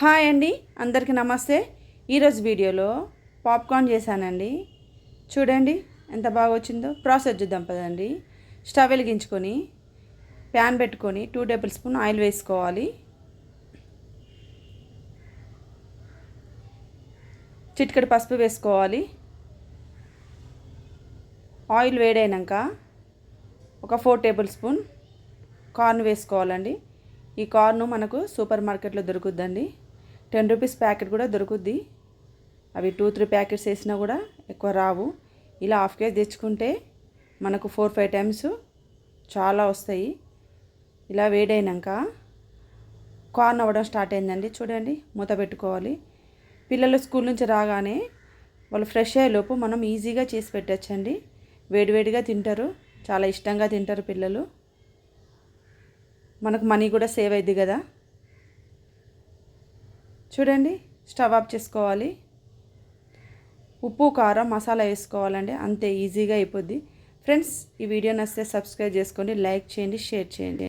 Hi అండి, అందరికీ నమస్తే. ఈరోజు వీడియోలో పాప్కార్న్ చేశానండి. చూడండి ఎంత బాగా వచ్చిందో. ప్రాసెస్ చూద్దాం పదండి. స్టవ్ వెలిగించుకొని ప్యాన్ పెట్టుకొని 2 టేబుల్ స్పూన్ ఆయిల్ వేసుకోవాలి. చిటికెడు పసుపు వేసుకోవాలి. ఆయిల్ వేడైనాక ఒక 4 టేబుల్ స్పూన్ కార్న్ వేసుకోవాలండి. ఈ కార్న్ మనకు సూపర్ మార్కెట్లో దొరుకుద్దండి. 10 రూపీస్ ప్యాకెట్ కూడా దొరుకుద్ది. అవి 2-3 ప్యాకెట్స్ వేసినా కూడా ఎక్కువ రావు. ఇలా హాఫ్ కేజీ తెచ్చుకుంటే మనకు 4-5 టైమ్స్ చాలా వస్తాయి. ఇలా వేడైనాక కార్న్ అవ్వడం స్టార్ట్ అయిందండి. చూడండి, మూత పెట్టుకోవాలి. పిల్లలు స్కూల్ నుంచి రాగానే వాళ్ళు ఫ్రెష్ అయ్యేలోపు మనం ఈజీగా చేసి పెట్టచ్చండి. వేడివేడిగా తింటారు, చాలా ఇష్టంగా తింటారు పిల్లలు. మనకు మనీ కూడా సేవ్ అయింది కదా. చూడండి, స్టవ్ ఆఫ్ చేసుకోవాలి. ఉప్పు కారం మసాలా వేసుకోవాలండి, అంతే ఈజీగా అయిపోద్ది. ఫ్రెండ్స్, ఈ వీడియో నచ్చితే సబ్స్క్రైబ్ చేసుకోండి, లైక్ చేయండి, షేర్ చేయండి.